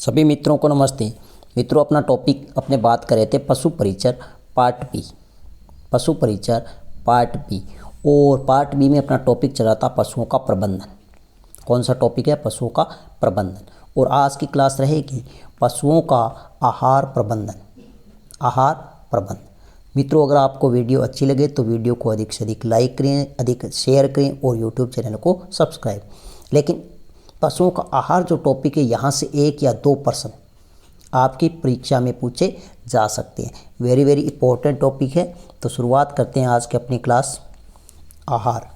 सभी मित्रों को नमस्ते। मित्रों, अपना टॉपिक अपने बात कर रहे थे पशु परिचर पार्ट बी। पशु परिचर पार्ट बी और पार्ट बी में अपना टॉपिक चल रहा था पशुओं का प्रबंधन। कौन सा टॉपिक है? पशुओं का प्रबंधन। और आज की क्लास रहेगी पशुओं का आहार प्रबंधन। आहार प्रबंधन। मित्रों, अगर आपको वीडियो अच्छी लगे तो वीडियो को अधिक से अधिक लाइक करें, अधिक शेयर करें और यूट्यूब चैनल को सब्सक्राइब। लेकिन पशुओं का आहार जो टॉपिक है, यहाँ से 1 या 2 प्रश्न आपकी परीक्षा में पूछे जा सकते हैं। वेरी वेरी इंपॉर्टेंट टॉपिक है। तो शुरुआत करते हैं आज के अपनी क्लास आहार।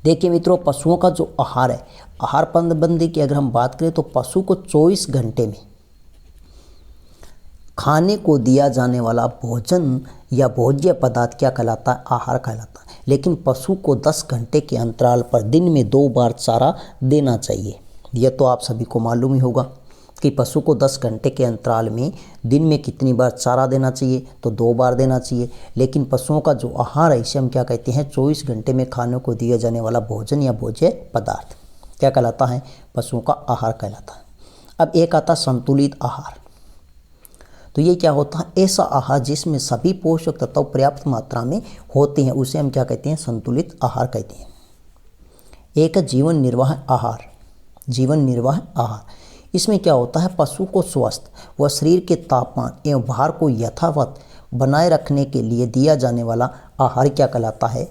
देखिए मित्रों, पशुओं का जो आहार है, आहार प्रबंधन की अगर हम बात करें तो पशु को 24 घंटे में खाने को दिया जाने वाला भोजन या भोज्य पदार्थ क्या कहलाता है? आहार कहलाता है। लेकिन पशु को 10 घंटे के अंतराल पर दिन में 2 बार चारा देना चाहिए। यह तो आप सभी को मालूम ही होगा कि पशु को 10 घंटे के अंतराल में दिन में कितनी बार चारा देना चाहिए? तो 2 बार देना चाहिए। लेकिन पशुओं का जो आहार है, इसे हम क्या कहते हैं? 24 घंटे में खाने को दिया जाने वाला भोजन या भोज्य पदार्थ क्या कहलाता है? पशुओं का आहार कहलाता है। अब एक आता संतुलित आहार। तो ये क्या होता है? ऐसा आहार जिसमें सभी पोषक तत्व पर्याप्त मात्रा में होते हैं, उसे हम क्या कहते हैं? संतुलित आहार कहते हैं। एक है जीवन निर्वाह आहार। जीवन निर्वाह आहार, इसमें क्या होता है? पशु को स्वस्थ व शरीर के तापमान एवं भार को यथावत बनाए रखने के लिए दिया जाने वाला आहार क्या कहलाता है?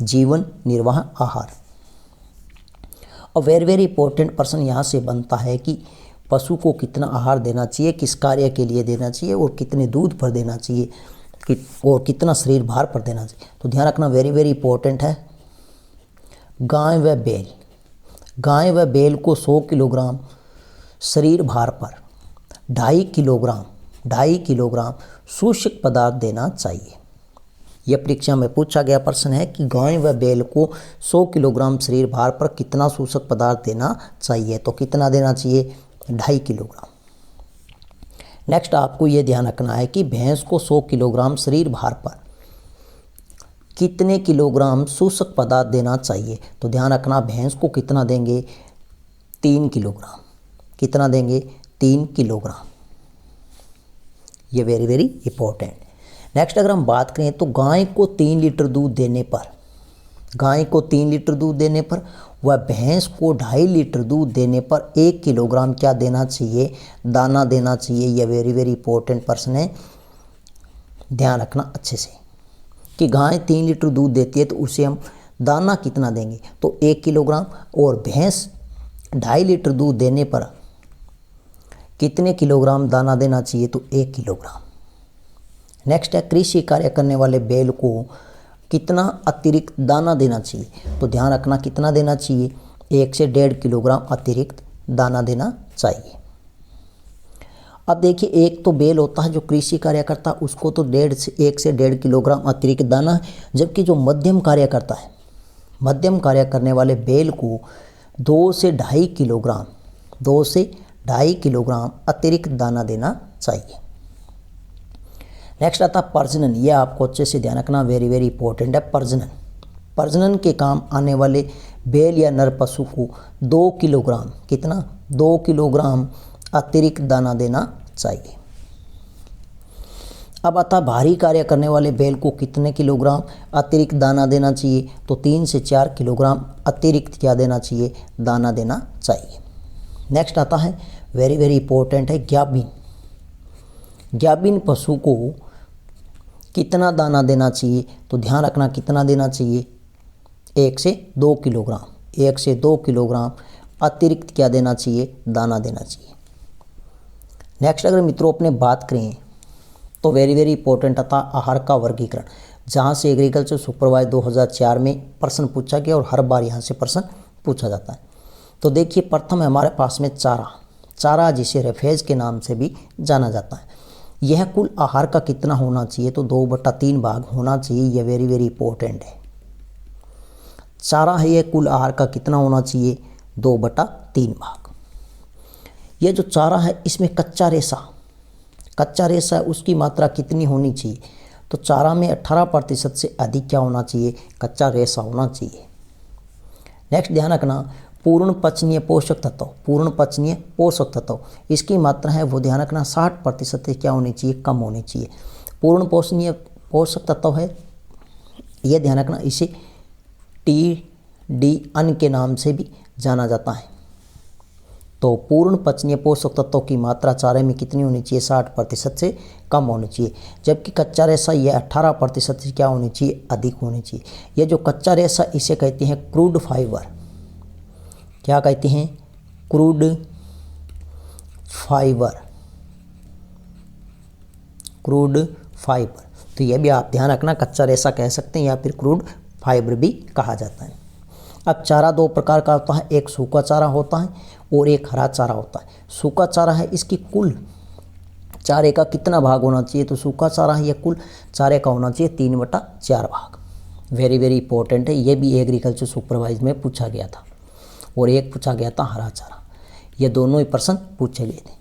जीवन निर्वाह आहार। और वेरी वेरी इंपॉर्टेंट प्रश्न यहाँ से बनता है कि पशु को कितना आहार देना चाहिए, किस कार्य के लिए देना चाहिए और कितने दूध पर देना चाहिए और कितना शरीर भार पर देना चाहिए। तो ध्यान रखना, वेरी वेरी इंपॉर्टेंट है। गाय व बैल, गाय व बैल को 100 किलोग्राम शरीर भार पर 2.5 किलोग्राम सूषक पदार्थ देना चाहिए। यह परीक्षा में पूछा गया प्रश्न है कि गाय व बैल को 100 किलोग्राम शरीर भार पर कितना सूषक पदार्थ देना चाहिए? तो कितना देना चाहिए? 2.5 किलोग्राम। नेक्स्ट आपको यह ध्यान रखना है कि भैंस को 100 किलोग्राम शरीर भार पर कितने किलोग्राम सूषक पदार्थ देना चाहिए? तो ध्यान रखना, भैंस को कितना देंगे? 3 किलोग्राम। कितना देंगे? 3 किलोग्राम। ये वेरी वेरी इंपॉर्टेंट। नेक्स्ट अगर हम बात करें तो गाय को 3 लीटर दूध देने पर, गाय को 3 लीटर दूध देने पर व भैंस को 2.5 लीटर दूध देने पर 1 किलोग्राम क्या देना चाहिए? दाना देना चाहिए। यह वेरी वेरी इंपॉर्टेंट प्रश्न है। ध्यान रखना अच्छे से कि गाय 3 लीटर दूध देती है तो उसे हम दाना कितना देंगे? तो 1 किलोग्राम। और भैंस 2.5 लीटर दूध देने पर कितने किलोग्राम दाना देना चाहिए? तो 1 किलोग्राम। नेक्स्ट है कृषि कार्य करने वाले बैल को कितना अतिरिक्त दाना देना चाहिए? तो ध्यान रखना, कितना देना चाहिए? 1 से 1.5 किलोग्राम अतिरिक्त दाना देना चाहिए। अब देखिए, एक तो बैल होता है जो कृषि कार्य करता है, उसको तो 1 से 1.5 किलोग्राम अतिरिक्त दाना है। जबकि जो मध्यम कार्य करता है, मध्यम कार्य करने वाले बैल को 2 से 2.5 किलोग्राम अतिरिक्त दाना देना चाहिए। नेक्स्ट आता प्रजनन। यह आपको अच्छे से ध्यान रखना, वेरी वेरी इंपॉर्टेंट है। प्रजनन, प्रजनन के काम आने वाले बैल या नर पशु को 2 किलोग्राम, कितना? 2 किलोग्राम अतिरिक्त दाना देना चाहिए। अब आता भारी कार्य करने वाले बैल को कितने किलोग्राम अतिरिक्त दाना देना चाहिए? तो 3 से 4 किलोग्राम अतिरिक्त क्या देना चाहिए? दाना देना चाहिए। नेक्स्ट आता है वेरी वेरी इंपॉर्टेंट है गाभिन। गाभिन पशु को कितना दाना देना चाहिए? तो ध्यान रखना, कितना देना चाहिए? 1 से 2 किलोग्राम। 1 से 2 किलोग्राम अतिरिक्त क्या देना चाहिए? दाना देना चाहिए। नेक्स्ट अगर मित्रों अपने बात करें तो वेरी वेरी इंपॉर्टेंट आता आहार का वर्गीकरण, जहाँ से एग्रीकल्चर सुपरवाइजर 2004 में प्रश्न पूछा गया और हर बार यहाँ से प्रश्न पूछा जाता है। तो देखिए, प्रथम है हमारे पास में चारा। चारा जिसे रेफेज के नाम से भी जाना जाता है। यह कुल आहार का कितना होना चाहिए? तो 2/3 भाग होना चाहिए। यह वेरी वेरी इंपॉर्टेंट है। चारा है, यह कुल आहार का कितना होना चाहिए? 2/3 भाग। यह जो चारा है, इसमें कच्चा रेशा है, उसकी मात्रा कितनी होनी चाहिए? तो चारा में 18% से अधिक क्या होना चाहिए? कच्चा रेशा होना चाहिए। नेक्स्ट ध्यान रखना, पूर्ण पचनीय पोषक तत्व, पूर्ण पचनीय पोषक तत्व इसकी मात्रा है वो ध्यान रखना 60% से क्या होनी चाहिए, कम होनी चाहिए। पूर्ण पोषणीय पोषक तत्व है ये ध्यान रखना, इसे TD अन्न के नाम से भी जाना जाता है। तो पूर्ण पचनीय पोषक तत्वों की मात्रा चारे में कितनी होनी चाहिए, 60% से कम होनी चाहिए। जबकि कच्चा रेशा यह 18% से क्या होनी चाहिए, अधिक होनी चाहिए। यह जो कच्चा रेशा इसे कहते हैं क्रूड फाइबर, क्या कहते हैं, क्रूड फाइबर, क्रूड फाइबर। तो यह भी आप ध्यान रखना, कच्चा रेशा कह सकते हैं या फिर क्रूड फाइबर भी कहा जाता है। अब चारा दो प्रकार का होता है, एक सूखा चारा होता है और एक हरा चारा होता है। सूखा चारा है इसकी कुल चारे का कितना भाग होना चाहिए, तो सूखा चारा है यह कुल चारे का होना चाहिए 3/4 भाग। वेरी वेरी इंपॉर्टेंट है, ये भी एग्रीकल्चर सुपरवाइज में पूछा गया था। और एक पूछा गया था हरा चारा, ये दोनों ही प्रश्न पूछे गए थे।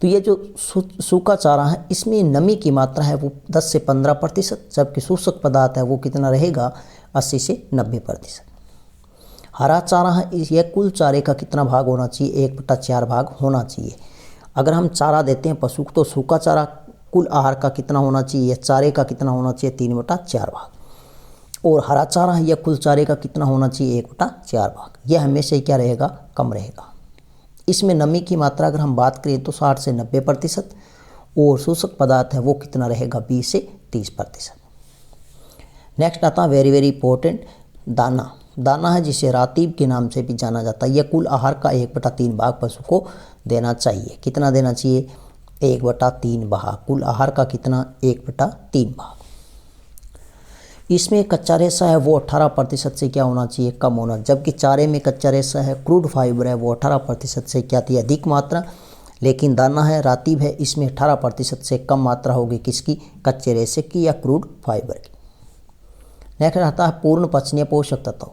तो ये जो सूखा चारा है इसमें नमी की मात्रा है वो 10 से 15%, जबकि शुष्क पदार्थ है वो कितना रहेगा, 80 से 90%। हरा चारा है यह कुल चारे का कितना भाग होना चाहिए, 1/4 भाग होना चाहिए। अगर हम चारा देते हैं पशु को तो सूखा चारा कुल आहार का कितना होना चाहिए, चारे का कितना होना चाहिए, 3/4 भाग। और हरा चारा है यह कुल चारे का कितना होना चाहिए, 1/4 भाग। यह हमेशा क्या रहेगा, कम रहेगा। इसमें नमी की मात्रा अगर हम बात करें तो 60 से 90%, और शुष्क पदार्थ है वो कितना रहेगा, 20 से 30%। नेक्स्ट आता है वेरी वेरी इंपॉर्टेंट, दाना। दाना है जिसे रातीब के नाम से भी जाना जाता है। यह कुल आहार का 1/3 भाग पशु को देना चाहिए। कितना देना चाहिए, 1/3 भाग। कुल आहार का कितना, 1/3 भाग। इसमें कच्चा रेशा है वो 18% से क्या होना चाहिए, कम होना। जबकि चारे में कच्चा रेशा है, क्रूड फाइबर है वो 18% से क्या थी, अधिक मात्रा। लेकिन दाना है रातीब है, इसमें 18% से कम मात्रा होगी किसकी, कच्चे रेशे की या क्रूड फाइबर की। नेक्स्ट आता है पूर्ण पचनीय पोषक तत्व,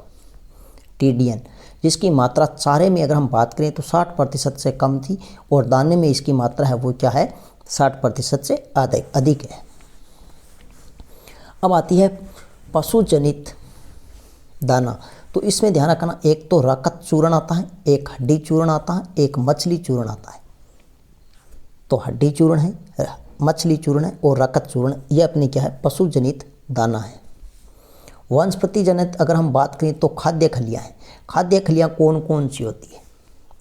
TDN, जिसकी मात्रा चारे में अगर हम बात करें तो 60% से कम थी, और दाने में इसकी मात्रा है वो क्या है, 60% से अधिक है। अब आती है पशु जनित दाना। तो इसमें ध्यान रखना, एक तो रकत चूर्ण आता है, एक हड्डी चूर्ण आता है, एक मछली चूर्ण आता है। तो हड्डी चूर्ण है, मछली चूर्ण है और रकत चूर्ण, ये अपनी क्या है, पशु जनित दाना है। वनस्पति जनित अगर हम बात करें तो खाद्य खलियाँ हैं। खाद्य खलियाँ कौन कौन सी होती है,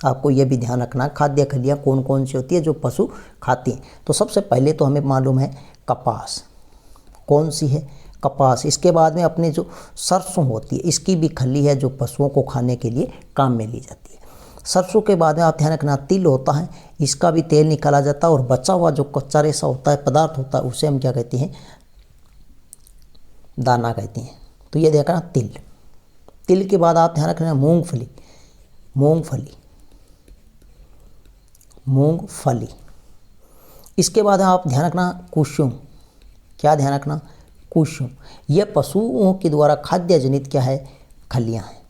आपको ये भी ध्यान रखना, खाद्य खलियाँ कौन कौन सी होती है जो पशु खाते हैं। तो सबसे पहले तो हमें मालूम है कपास, कौन सी है, कपास। इसके बाद में अपने जो सरसों होती है इसकी भी खली है जो पशुओं को खाने के लिए काम में ली जाती है। सरसों के बाद में आप ध्यान रखना तिल होता है, इसका भी तेल निकाला जाता है, और बचा हुआ जो कच्चा रेशा होता है, पदार्थ होता है, उसे हम क्या कहते हैं, दाना कहते हैं। तो ये देखना तिल। तिल के बाद आप ध्यान रखना मूंगफली, मूंगफली, मूंगफली। इसके बाद आप ध्यान रखना कुसुम, क्या ध्यान रखना, कुसुम। यह पशुओं के द्वारा खाद्य जनित क्या है, खलियाँ हैं।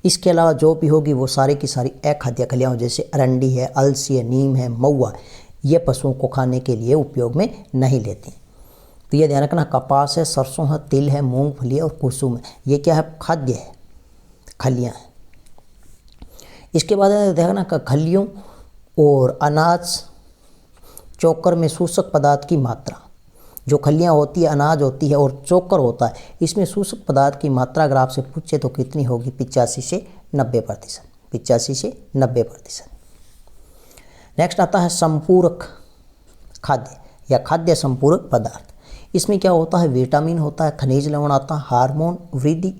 इसके अलावा जो भी होगी वो सारी की सारी अखाद्य खलियाँ, जैसे अरंडी है, अलसी है, नीम है, महुआ, ये पशुओं को खाने के लिए उपयोग में नहीं लेते। तो ये ध्यान रखना, कपास है, सरसों है, तिल है, मूंगफली है और कुसुम है, ये क्या है, खाद्य है, खलियाँ हैं। इसके बाद ध्यान रखना खलियों और अनाज चोकर में शोषक पदार्थ की मात्रा, जो खलियाँ होती है, अनाज होती है और चोकर होता है, इसमें शोषक पदार्थ की मात्रा अगर आपसे पूछे तो कितनी होगी, 85 से 90%, 85 से 90%। नेक्स्ट आता है संपूरक खाद्य या खाद्य संपूरक पदार्थ। इसमें क्या होता है, विटामिन होता है, खनिज लवण आता है, हार्मोन वृद्धि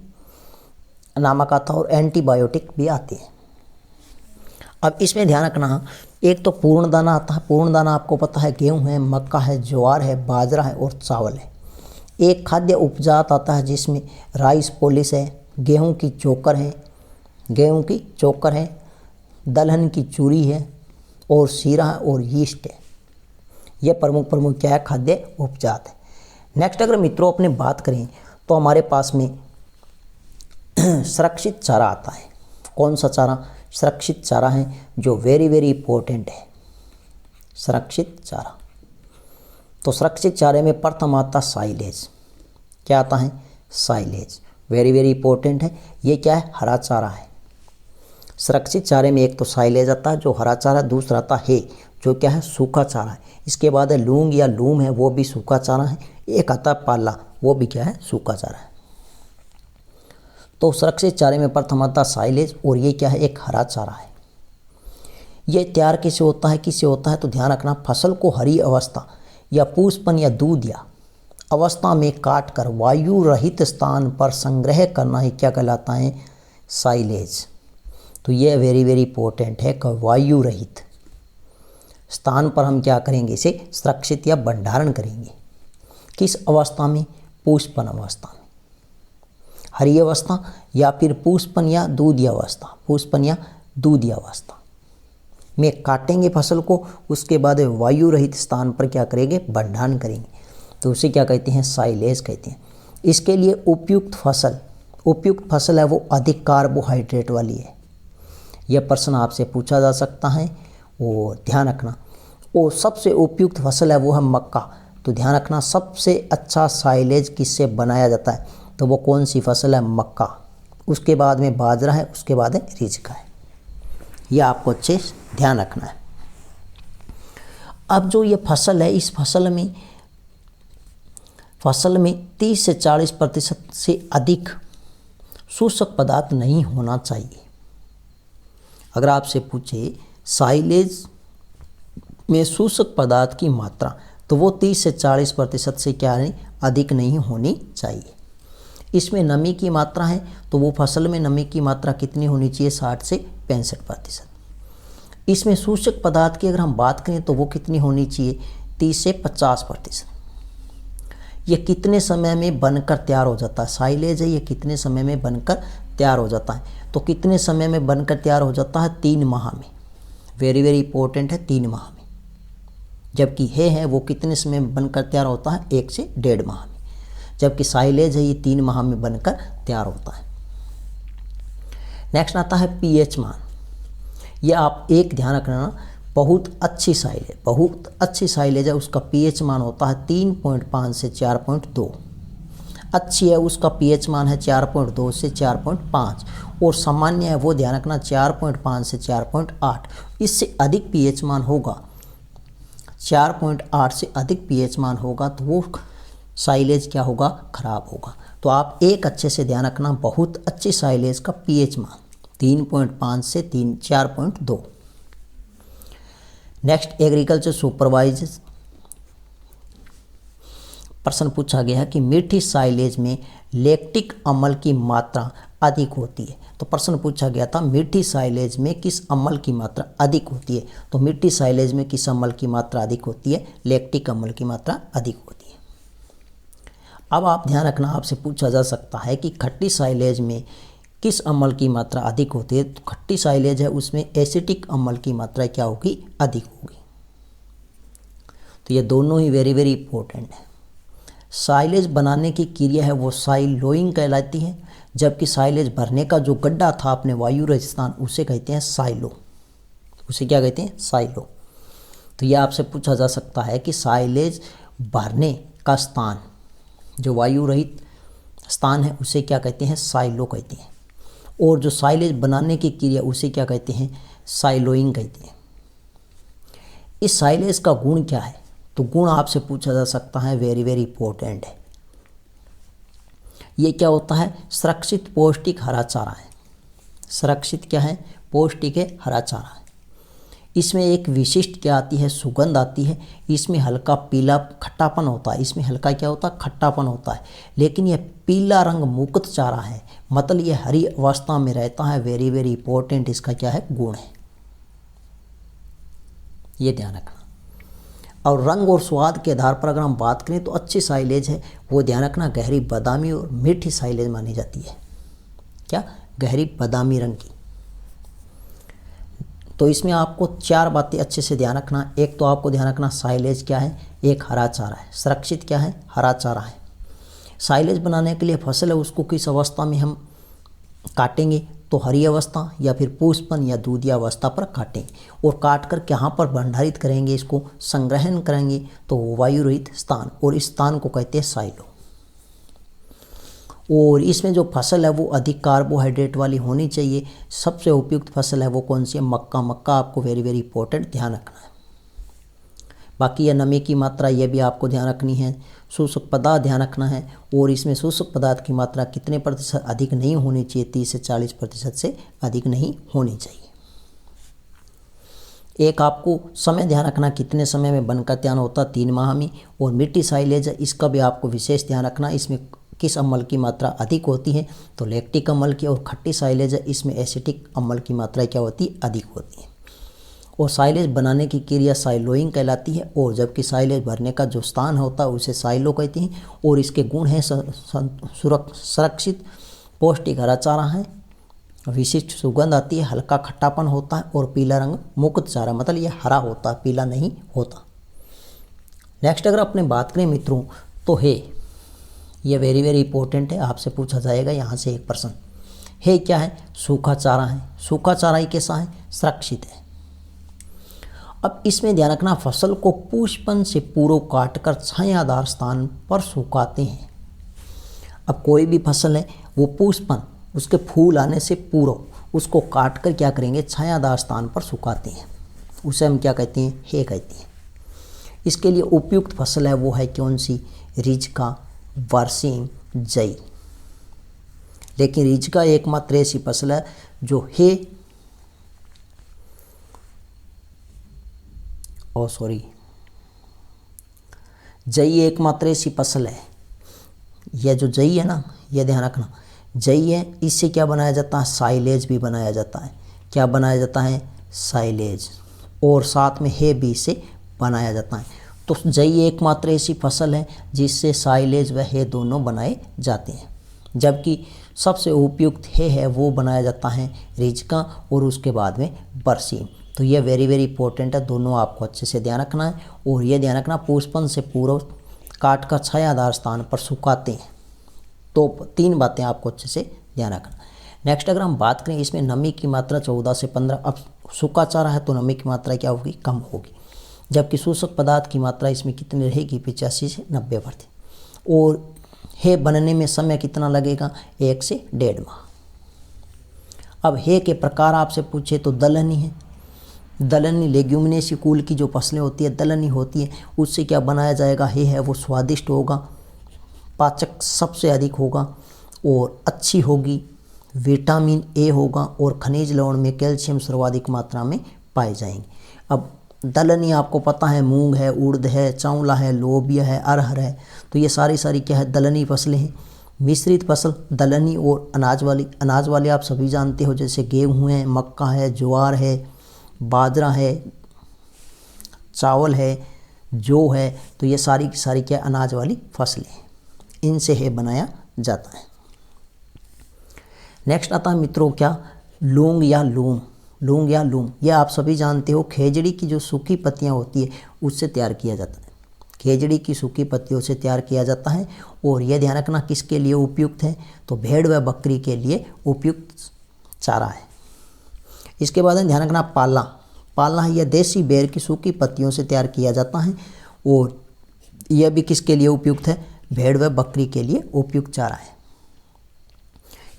नामक आता है और एंटीबायोटिक भी आते हैं। अब इसमें ध्यान रखना, एक तो पूर्ण दाना आता है। पूर्ण दाना आपको पता है गेहूं है, मक्का है, ज्वार है, बाजरा है और चावल है। एक खाद्य उपजात आता है जिसमें राइस पॉलिश है, गेहूं की चोकर है, गेहूं की चोकर है, दलहन की चूरी है और सीरा है और यीस्ट है। यह प्रमुख क्या है, खाद्य उपजात है। नेक्स्ट अगर मित्रों अपने बात करें तो हमारे पास में सुरक्षित चारा आता है। कौन सा चारा, सुरक्षित चारा है जो वेरी वेरी इंपॉर्टेंट है, सुरक्षित चारा। तो सुरक्षित चारे में प्रथम आता साइलेज, क्या आता है, साइलेज, वेरी वेरी इंपॉर्टेंट है। ये क्या है, हरा चारा है, सुरक्षित चारे में एक तो साइलेज आता है जो हरा चारा, दूसरा आता है जो क्या है सूखा चारा है। इसके बाद है लूंग या लूम है, वो भी सूखा चारा है। एक आता है पाला, वो भी क्या है सूखा चारा है। तो सुरक्षित चारे में प्रथम आता साइलेज और ये क्या है एक हरा चारा है। ये तैयार कैसे होता है, किससे होता है, तो ध्यान रखना फसल को हरी अवस्था या पुष्पन या दूध या अवस्था में काट कर वायु रहित स्थान पर संग्रह करना ही क्या कहलाता है, साइलेज। तो ये वेरी वेरी इंपॉर्टेंट है कि वायु रहित स्थान पर हम क्या करेंगे, इसे सुरक्षित या भंडारण करेंगे। किस अवस्था में, पुष्पन अवस्था में, हरी अवस्था या फिर पुष्पन या दूधी अवस्था, पुष्पन या दूधी अवस्था में काटेंगे फसल को। उसके बाद वायु रहित स्थान पर क्या करेंगे, भंडारण करेंगे। तो उसे क्या कहते हैं, साइलेज कहते हैं। इसके लिए उपयुक्त फसल है वो अधिक कार्बोहाइड्रेट वाली है। यह प्रश्न आपसे पूछा जा सकता है और ध्यान रखना। और सबसे उपयुक्त फसल है वो है मक्का। तो ध्यान रखना सबसे अच्छा साइलेज किससे बनाया जाता है, तो वो कौन सी फसल है, मक्का। उसके बाद में बाजरा है, उसके बाद है रिजका है। यह आपको अच्छे ध्यान रखना है। अब जो ये फसल है, इस फसल में 30 से 40% से अधिक शोषक पदार्थ नहीं होना चाहिए। अगर आपसे पूछे साइलेज में शोषक पदार्थ की मात्रा, तो वो 30 से 40% से क्या है, अधिक नहीं होनी चाहिए। इसमें नमी की मात्रा है, तो वो फसल में नमी की मात्रा कितनी होनी चाहिए, 60 से 65%। इसमें शोषक पदार्थ की अगर हम बात करें तो वो कितनी होनी चाहिए, 30 से 50%। ये कितने समय में बनकर तैयार हो जाता है, साइलेज है, ये कितने समय में बनकर तैयार हो जाता है, तो कितने समय में बनकर तैयार हो जाता है, 3 माह में। वेरी वेरी इंपॉर्टेंट है, 3 माह में। जबकि है वो कितने समय में बनकर तैयार होता है, 1 से 1.5 माह में। जबकि साइलेज है ये 3 माह में बनकर तैयार होता है। नेक्स्ट आता है पीएच मान। यह आप एक ध्यान रखना, बहुत अच्छी साइलेज है, उसका पीएच मान होता है 3.5 से 4.2। अच्छी है उसका पीएच मान है 4.2 से 4.5 और सामान्य है वो ध्यान रखना 4.5 से 4.8। इससे अधिक पीएच मान होगा, 4.8 से अधिक पीएच मान होगा तो वो साइलेज क्या होगा, खराब होगा। तो आप एक अच्छे से ध्यान रखना, बहुत अच्छी साइलेज का पीएच मान 3.5 से 4.2। नेक्स्ट एग्रीकल्चर सुपरवाइजर प्रश्न पूछा गया है कि मीठी साइलेज में लैक्टिक अम्ल की मात्रा अधिक होती है। तो प्रश्न पूछा गया था मीठी साइलेज में किस अम्ल की मात्रा अधिक होती है, तो मीठी साइलेज में किस अम्ल की मात्रा अधिक होती है, लैक्टिक अम्ल की मात्रा अधिक होती है। अब आप ध्यान रखना, आपसे पूछा जा सकता है कि खट्टी साइलेज में किस अम्ल की मात्रा अधिक होती है, तो खट्टी साइलेज है उसमें एसिटिक अम्ल की मात्रा क्या होगी, अधिक होगी। तो ये दोनों ही वेरी वेरी इंपॉर्टेंट है। साइलेज बनाने की क्रिया है वो साइलोइंग कहलाती है, जबकि साइलेज भरने का जो गड्ढा था अपने वायु राजस्थान उसे कहते हैं साइलो। उसे क्या कहते हैं, साइलो। तो यह आपसे पूछा जा सकता है कि साइलेज भरने का स्थान, जो वायु रहित स्थान है उसे क्या कहते हैं, साइलो कहते हैं। और जो साइलेज बनाने की क्रिया उसे क्या कहते हैं, साइलोइंग कहते हैं। इस साइलेज का गुण क्या है, तो गुण आपसे पूछा जा सकता है, वेरी वेरी इंपॉर्टेंट है। ये क्या होता है, सुरक्षित पौष्टिक हरा चारा है। सुरक्षित क्या है, पौष्टिक है, हरा चारा है। इसमें एक विशिष्ट क्या आती है, सुगंध आती है। इसमें हल्का पीला खट्टापन होता है, इसमें हल्का क्या होता है, खट्टापन होता है। लेकिन यह पीला रंग मुक्त चारा है, मतलब यह हरी अवस्था में रहता है। वेरी वेरी इंपॉर्टेंट इसका क्या है, गुण है, ये ध्यान रखना। और रंग और स्वाद के आधार पर अगर हम बात करें तो अच्छी साइलेज है वो ध्यान रखना गहरी बादामी और मीठी साइलेज मानी जाती है। क्या, गहरी बादामी रंग की। तो इसमें आपको 4 बातें अच्छे से ध्यान रखना। एक तो आपको ध्यान रखना साइलेज क्या है, एक हरा चारा है। सुरक्षित क्या है, हरा चारा है। साइलेज बनाने के लिए फसल है उसको किस अवस्था में हम काटेंगे, तो हरी अवस्था या फिर पुष्पन या दूधिया अवस्था पर काटेंगे। और काट कर कहाँ पर भंडारित करेंगे, इसको संग्रहण करेंगे, तो वायु रहित स्थान, और इस स्थान को कहते हैं साइलो। और इसमें जो फसल है वो अधिक कार्बोहाइड्रेट वाली होनी चाहिए। सबसे उपयुक्त फसल है वो कौन सी है? मक्का। मक्का आपको वेरी वेरी इंपॉर्टेंट ध्यान रखना है। बाकी यह नमी की मात्रा ये भी आपको ध्यान रखनी है। शोषक पदार्थ ध्यान रखना है, और इसमें शोषक पदार्थ की मात्रा कितने प्रतिशत अधिक नहीं होनी चाहिए? 30 से 40% से अधिक नहीं होनी चाहिए। एक आपको समय ध्यान रखना, कितने समय में बनकर तैयार होता? 3 माह में। और मिट्टी साइलेज है, इसका भी आपको विशेष ध्यान रखना, इसमें किस अम्ल की मात्रा अधिक होती है? तो लैक्टिक अम्ल की। और खट्टी साइलेज है, इसमें एसिटिक अम्ल की मात्रा क्या होती है? अधिक होती है। और साइलेज बनाने की क्रिया साइलोइंग कहलाती है, और जबकि साइलेज भरने का जो स्थान होता है उसे साइलो कहते हैं। और इसके गुण हैं संरक्षित, पौष्टिक हरा चारा है, विशिष्ट सुगंध आती है, हल्का खट्टापन होता है, और पीला रंग मुक्त चारा, मतलब ये हरा होता है, पीला नहीं होता। नेक्स्ट अगर अपने बात करें मित्रों तो है, ये वेरी वेरी इंपॉर्टेंट है, आपसे पूछा जाएगा यहाँ से एक प्रश्न। है क्या है? सूखा चारा है। सूखा चारा ही कैसा है? सुरक्षित है। अब इसमें ध्यान रखना, फसल को पुष्पन से पूर्व काटकर छायादार स्थान पर सुखाते हैं। अब कोई भी फसल है वो पुष्पन, उसके फूल आने से पूर्व उसको काटकर क्या करेंगे? छायादार स्थान पर सुखाते हैं। उसे हम क्या कहते हैं? है कहते हैं। इसके लिए उपयुक्त फसल है वो है कौन सी? रिजका, बरसीम, जई। लेकिन रिजका एकमात्र ऐसी फसल है जो है जई एकमात्र ऐसी फसल है। यह जो जई है ना, यह ध्यान रखना, जई है, इससे क्या बनाया जाता है? साइलेज भी बनाया जाता है। क्या बनाया जाता है? साइलेज। और साथ में है भी से बनाया जाता है। तो जई एकमात्र ऐसी फसल है जिससे साइलेज व है दोनों बनाए जाते हैं। जबकि सबसे उपयुक्त है वो बनाया जाता है रिजका, और उसके बाद में बरसीम। तो ये वेरी वेरी इंपॉर्टेंट है, दोनों आपको अच्छे से ध्यान रखना है। और ये ध्यान रखना, पुष्पन से पूर्व काट कर छायादार स्थान पर सुखाते हैं। तो 3 बातें आपको अच्छे से ध्यान रखना। नेक्स्ट अगर हम बात करें, इसमें नमी की मात्रा 14 से 15। अब सूखा चारा है तो नमी की मात्रा क्या होगी? कम होगी। जबकि शोषक पदार्थ की मात्रा इसमें कितनी रहेगी? 85 से 90%। और है बनने में समय कितना लगेगा? 1 से 1.5 माह। अब है के प्रकार आपसे पूछे तो दलहनी है। दलहनी लेग्यूमिनेसी कुल की जो फसलें होती है दलहनी होती है, उससे क्या बनाया जाएगा? है वो स्वादिष्ट होगा, पाचक सबसे अधिक होगा, और अच्छी होगी, विटामिन ए होगा, और खनिज लवण में कैल्शियम सर्वाधिक मात्रा में पाए जाएंगे। अब दलहनी आपको पता है, मूंग है, उड़द है, चावला है, लोबिया है, अरहर है, तो ये सारी क्या है? दलहनी फसलें हैं। मिश्रित फसल दलहनी और अनाज वाली आप सभी जानते हो, जैसे गेहूँ है, मक्का है, ज्वार है, बाजरा है, चावल है, जौ है, तो ये सारी की सारी क्या? अनाज वाली फसलें हैं। इनसे है बनाया जाता है। नेक्स्ट आता है मित्रों क्या? लौंग या लूम। लौंग या लूम, यह आप सभी जानते हो, खेजड़ी की जो सूखी पत्तियां होती है उससे तैयार किया जाता है। खेजड़ी की सूखी पत्तियों से तैयार किया जाता है। और यह ध्यान रखना किसके लिए उपयुक्त है? तो भेड़ व बकरी के लिए उपयुक्त चारा है। इसके बाद ध्यान रखना पाला। पाला है, यह देसी बेर की सूखी पत्तियों से तैयार किया जाता है, और यह भी किसके लिए उपयुक्त है? भेड़ व बकरी के लिए उपयुक्त चारा है।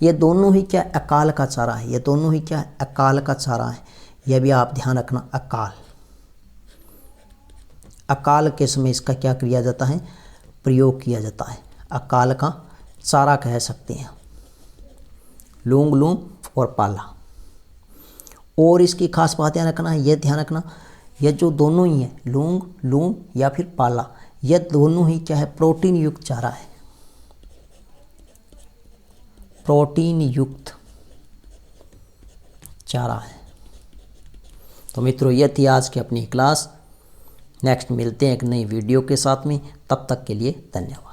ये दोनों ही क्या? अकाल का चारा है। ये दोनों ही क्या? अकाल का चारा है। यह भी आप ध्यान रखना, अकाल के समय इसका क्या किया जाता है? प्रयोग किया जाता है। अकाल का चारा कह सकते हैं लौंग, लूम और पाला। और इसकी खास बात ध्यान रखना, यह ध्यान रखना, यह जो दोनों ही है, लौंग, लूम या फिर पाला, यह दोनों ही क्या है? प्रोटीन युक्त चारा है। प्रोटीन युक्त चारा है। तो मित्रों, यह थी आज की अपनी क्लास। नेक्स्ट मिलते हैं एक नई वीडियो के साथ में, तब तक के लिए धन्यवाद।